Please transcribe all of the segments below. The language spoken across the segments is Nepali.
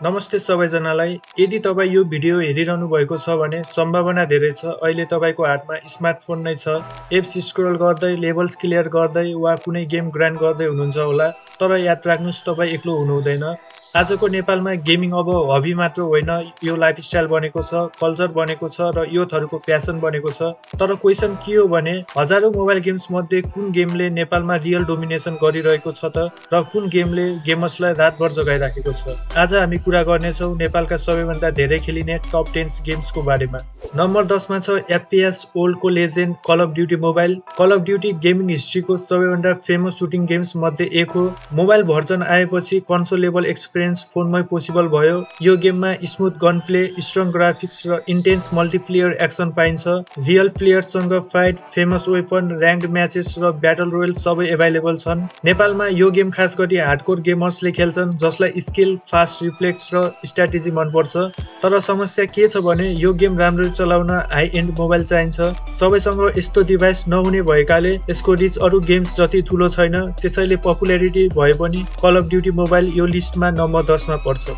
नमस्ते सबैजनालाई। यदि तपाईँ यो भिडियो हेरिरहनु भएको छ भने सम्भावना धेरै छ अहिले तपाईको हातमा स्मार्टफोन नै छ। एप्स स्क्रोल गर्दै, लेभल्स क्लियर गर्दै वा कुनै गेम ग्राइन्ड गर्दै हुनुहुन्छ होला। तर याद राख्नुस्, तपाईँ एक्लो हुनुहुँदैन। आजको नेपालमा गेमिङ अब हबी मात्र होइन, यो लाइफस्टाइल बनेको छ, कल्चर बनेको छ र युथहरूको प्यासन बनेको छ। तर क्वेसन के हो भने, हजारौं मोबाइल गेम्स मध्ये कुन गेमले नेपालमा रियल डोमिनेसन गरिरहेको छ त, र कुन गेमले गेमर्सलाई रातभर जगाइराखेको छ। आज हामी कुरा गर्नेछौँ नेपालका सबैभन्दा धेरै खेलिने टप 10 गेम्सको बारेमा। नम्बर 10 मा छ FPS ओल्डको legend call of duty mobile. Call of duty gaming हिस्ट्रीको सबैभन्दा फेमस सुटिङ गेम्स मध्ये एक हो। मोबाइल भर्जन आएपछि कन्सोल लेभल एक्सपिरियन्स फोनमै पोसिबल भयो। यो गेममा smooth gun play, strong graphics र इन्टेन्स मल्टिप्लेयर एक्सन पाइन्छ। रियल प्लेयरसँग fight, famous weapon, ranked matches र ब्याटल रोयल सबै एभाइलेबल छन्। नेपालमा यो गेम खास गरी हार्डकोर गेमर्सले खेल्छन्, जसलाई स्किल, फास्ट रिफ्लेक्स र स्ट्र्याटेजी मनपर्छ। तर समस्या के छ भने, यो गेम राम्ररी चलाउन हाई एन्ड मोबाइल चाहिन्छ। सबैसँग यस्तो डिभाइस नहुने भएकाले यसको रिच अरू गेम्स जति ठुलो छैन। त्यसैले पपुल्यारिटी भए पनि कल अफ ड्युटी मोबाइल यो लिस्टमा नम्बर 10 मा पर्छ।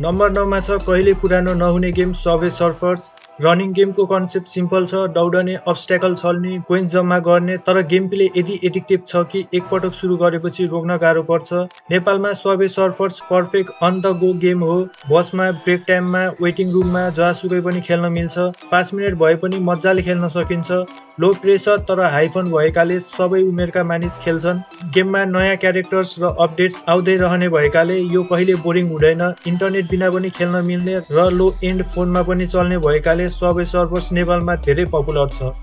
नम्बर 9 मा छ कहिले पुरानो नहुने गेम सबवे सर्फर्स। रनिङ गेमको कन्सेप्ट सिम्पल छ, दौडने, अब्स्ट्याकल छल्ने, पोइन्ट जम्मा गर्ने। तर गेम प्ले यदि एडिक्टिभ छ कि एकपटक सुरु गरेपछि रोक्न गाह्रो पर्छ। नेपालमा Subway Surfers perfect on the go game हो। बसमा, ब्रेक टाइममा, वेटिङ रुममा, जहाँसुकै पनि खेल्न मिल्छ। 5 मिनट भए पनि मजाले खेल्न सकिन्छ। लो प्रेसर तर हाई फन भएकाले सबै उमेरका मानिस खेल्छन्। गेममा नयाँ क्यारेक्टर्स र अपडेट्स आउँदै रहने भएकाले यो कहिले बोरिङ हुँदैन। इन्टरनेट बिना पनि खेल्न मिल्ने र लो एन्ड फोनमा पनि चल्ने भएकाले सबवे सर्फर्स नेपालमा धेरै पपुलर छ।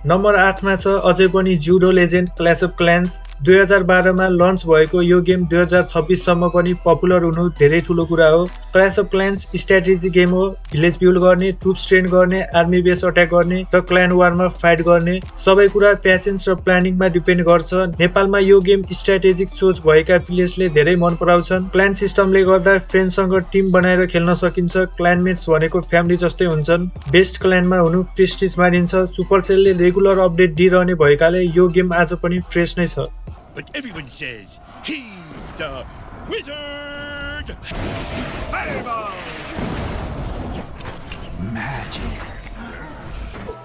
नम्बर 8 मा छ अझै पनि जुडो लेजेन्ड क्ल्यास अफ क्ल्यान्स। 2012 मा लन्च भएको यो गेम 2026 सम्म पनि पपुलर हुनु धेरै ठुलो कुरा हो। क्ल्यास अफ क्ल्यान्स स्ट्र्याटेजी गेम हो। भिलेज बिल्ड गर्ने, ट्रुप्स ट्रेन गर्ने, आर्मी बेस अट्याक गर्ने र क्ल्यान वारमा फाइट गर्ने। सबै कुरा प्यासेन्स र प्लानिङमा डिपेन्ड गर्छ। नेपालमा यो गेम स्ट्र्याटेजिक सोच भएका प्लेयर्सले धेरै मन पराउँछन्। क्ल्यान सिस्टमले गर्दा फ्रेन्डसँग टिम बनाएर खेल्न सकिन्छ। क्ल्यानमेट्स भनेको फ्यामिली जस्तै हुन्छन्। बेस्ट क्ल्यानमा हुनु प्रेस्टिज मानिन्छ। सुपरसेलले रेगुलर अपडेट दिइरहने भएकाले यो गेम आज पनि फ्रेस नै छ। But everyone says he's the wizard. Fireball. Magic.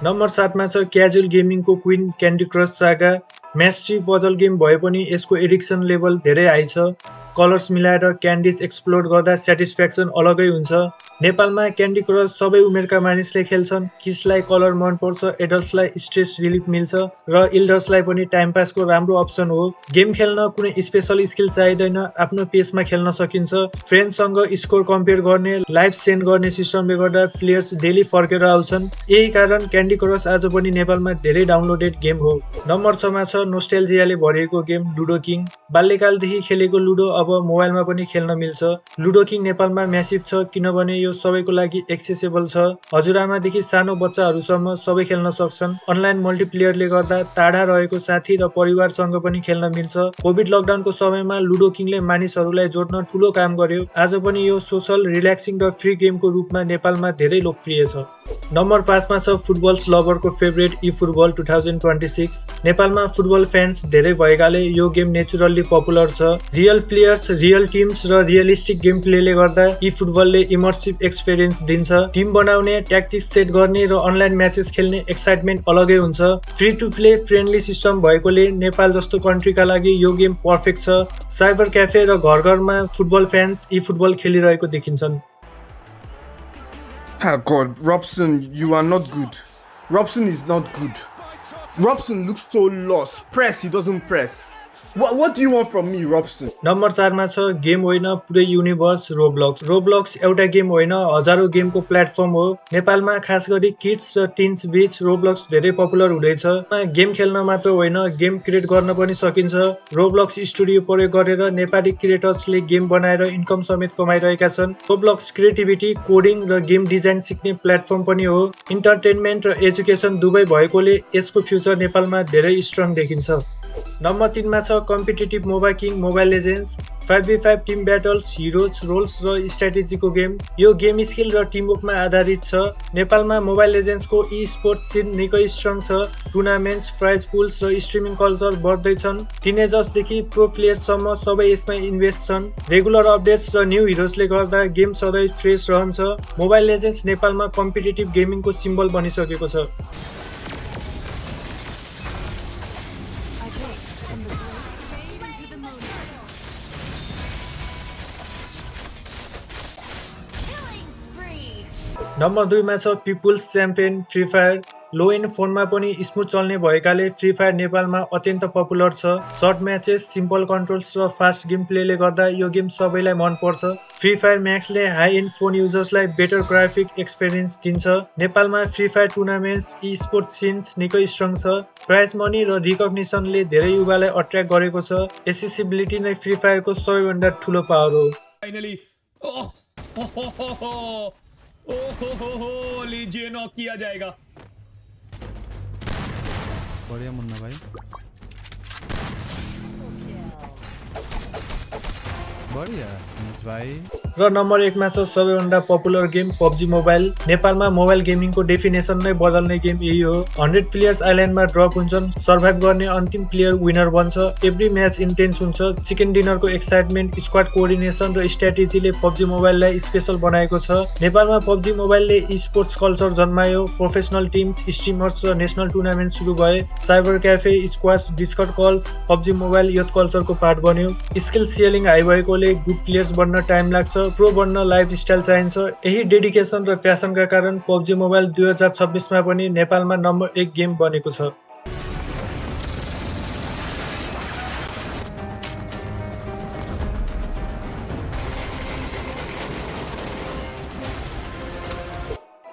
Number 7 मा छ क्याजुअल गेमिङको क्विन क्यान्डी क्रस सागा। म्यासिभ पजल गेम भए पनि यसको एडिक्सन लेभल धेरै हाई छ। कलर्स मिलाएर क्यान्डिज एक्सप्लोर गर्दा स्याटिस्फ्याक्सन अलगै हुन्छ। नेपालमा क्यान्डी क्रस सबै उमेरका मानिसले खेल्छन्। किड्सलाई कलर मनपर्छ, एडल्ट्सलाई स्ट्रेस रिलिफ मिल्छ र इल्डर्सलाई पनि टाइम पासको राम्रो अप्सन हो। गेम खेल्न कुनै स्पेसल स्किल चाहिँदैन, आफ्नो पेसमा खेल्न सकिन्छ। फ्रेन्डसँग स्कोर कम्पेयर गर्ने, लाइभ सेन्ड गर्ने सिस्टमले गर्दा प्लेयर्स डेली फर्केर आउँछन्। यही कारण क्यान्डी क्रस आज पनि नेपालमा धेरै डाउनलोडेड गेम हो। नम्बर 6 मा छ नोस्टेल्जियाले भरिएको गेम लुडो किङ। बाल्यकालदेखि खेलेको लुडो अब मोबाइलमा पनि खेल्न मिल्छ। लुडो किङ नेपालमा म्यासिभ छ किनभने यो सबैको लागि एक्सेसिबल छ। हजुरआमादेखि सानो बच्चाहरूसम्म सबै खेल्न सक्छन्। अनलाइन मल्टिप्लेयरले गर्दा टाढा रहेको साथी र परिवारसँग पनि खेल्न मिल्छ। कोभिड लकडाउनको समयमा लुडो किङले मानिसहरूलाई जोड्न ठुलो काम गर्यो। आज पनि यो सोशल, रिल्याक्सिङ र फ्री गेमको रूपमा नेपालमा धेरै लोकप्रिय छ। नम्बर 5 मा छ फुटबल्स लभरको फेभरेट ई फुटबल 2026। नेपालमा फुटबल फ्यान्स धेरै भएकाले यो गेम नेचुरल्ली पपुलर छ। रियल प्लेयर्स, रियल टिम्स र रियलिस्टिक गेम प्लेले गर्दा ई फुटबलले इमर्सिभ एक्सपिरियन्स दिन्छ। टिम बनाउने, ट्याक्टिक्स सेट गर्ने र अनलाइन म्याचेस खेल्ने एक्साइटमेन्ट अलगै हुन्छ। Free to play, friendly system भएकोले नेपाल जस्तो कन्ट्रीका लागि यो गेम पर्फेक्ट छ। साइबर क्याफे र घर घरमा फुटबल फ्यान्स ई फुटबल खेलिरहेको देखिन्छन्। Ah, God, Robson, you are not good. Robson is not good. Robson looks so lost. Press, he doesn't press. What do you want from me, Robson? Number 4 मा छ गेम होइन पुरै युनिभर्स रोब्लक्स। रोब्लक्स एउटा गेम होइन, हजारौं गेमको प्लेटफर्म हो। नेपालमा खास गरी किड्स र टिन्स बीच रोब्लक्स धेरै पपुलर हुँदैछ। गेम खेल्न मात्र होइन, गेम क्रिएट गर्न पनि सकिन्छ। रोब्लक्स स्टुडियो प्रयोग गरेर नेपाली क्रिएटर्सले गेम बनाएर इन्कम समेत कमाइरहेका छन्। रोब्लक्स क्रिएटिभिटी, कोडिङ र गेम डिजाइन सिक्ने प्लेटफर्म पनि हो। इन्टरटेनमेन्ट र एजुकेसन दुवै भएकोले यसको फ्युचर नेपालमा धेरै स्ट्रङ देखिन्छ। नम्बर 3 मा छ competitive MOBA king mobile legends 5v5 team battles heroes roles र स्ट्र्याटेजीको गेम यो गेम स्किल र टिमवर्कमा आधारित छ नेपालमा मोबाइल लेजेन्ड्सको ई स्पोर्ट्स सिन निकै स्ट्रङ छ टुर्नामेन्ट्स प्राइज पुल्स र स्ट्रिमिङ कल्चर बढ्दैछन् टिनेजर्सदेखि प्रो प्लेयर्ससम्म सबै यसमा इन्भेस्ट छन् रेगुलर अपडेट्स र न्यू हिरोजले गर्दा गेम सधैँ फ्रेस रहन्छ मोबाइल लेजेन्ड्स नेपालमा कम्पिटिटिभ गेमिङको सिम्बल बनिसकेको छ नम्बर 2 मा छ people's champion free fire low end फोनमा पनि स्मुथ चल्ने भएकाले फ्री फायर नेपालमा अत्यन्त पपुलर छ सर्ट म्याचेस सिम्पल कन्ट्रोल्स र फास्ट गेम प्लेले गर्दा यो गेम सबैलाई मन पर्छ फ्री फायर म्याक्सले हाई एन्ड फोन युजर्सलाई बेटर ग्राफिक एक्सपिरियन्स दिन्छ नेपालमा free fire tournaments e sports scenes निकै स्ट्रङ छ प्राइज मनी र रिकग्निसनले धेरै युवालाई अट्र्याक्ट गरेको छ एसेसिबिलिटी नै फ्री फायरको सबैभन्दा ठुलो पावर हो फाइनली लीजिए नॉक किया जाएगा बढ़िया मुन्ना भाई बढ़िया मुन्ना भाई र नम्बर 1 मा छ सबैभन्दा पपुलर गेम पब्जी मोबाइल नेपालमा मोबाइल गेमिङको डेफिनेसन नै बदल्ने गेम यही हो 100 प्लेयर्स आइल्यान्डमा ड्रप हुन्छन् सर्भाइभ गर्ने अन्तिम प्लेयर विनर बन्छ एभ्री म्याच इन्टेन्स हुन्छ चिकन डिनरको एक्साइटमेन्ट स्क्वाड कोअर्डिनेसन र स्ट्र्याटेजीले पब्जी मोबाइललाई स्पेशल बनाएको छ नेपालमा पब्जी मोबाइलले ई स्पोर्ट्स कल्चर जन्मायो प्रोफेसनल टिम्स स्ट्रिमर्स र नेसनल टुर्नामेन्ट सुरु भए cyber cafe squads discord calls PUBG mobile youth कल्चरको पार्ट बन्यो स्किल सियलिङ हाई भएकोले गुड प्लेयर्स बन्न टाइम लाग्छ प्रो बन्न लाइफ स्टाइल चाहिन्छ यही डेडिकेसन र प्यासनका कारण पब्जी मोबाइल 2026 मा पनि नेपालमा नम्बर 1 गेम बनेको छ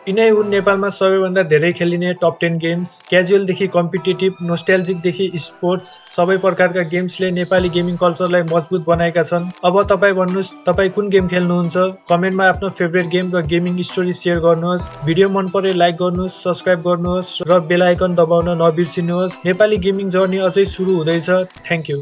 यिनै हुन् नेपालमा सबैभन्दा धेरै खेलिने टप 10 गेम्स क्याजुअलदेखि कम्पिटिटिभ नोस्टाल्जिकदेखि स्पोर्ट्स सबै प्रकारका गेम्सले नेपाली गेमिङ कल्चरलाई मजबुत बनाएका छन् अब तपाईँ भन्नुहोस् तपाईँ कुन गेम खेल्नुहुन्छ कमेन्टमा आफ्नो फेभरेट गेम र गेमिङ स्टोरी सेयर गर्नुहोस् भिडियो मन परे लाइक गर्नुहोस् सब्स्क्राइब गर्नुहोस् र बेल आइकन दबाउन नबिर्सिनुहोस् नेपाली गेमिङ जर्नी अझै सुरु हुँदैछ थ्यांक यू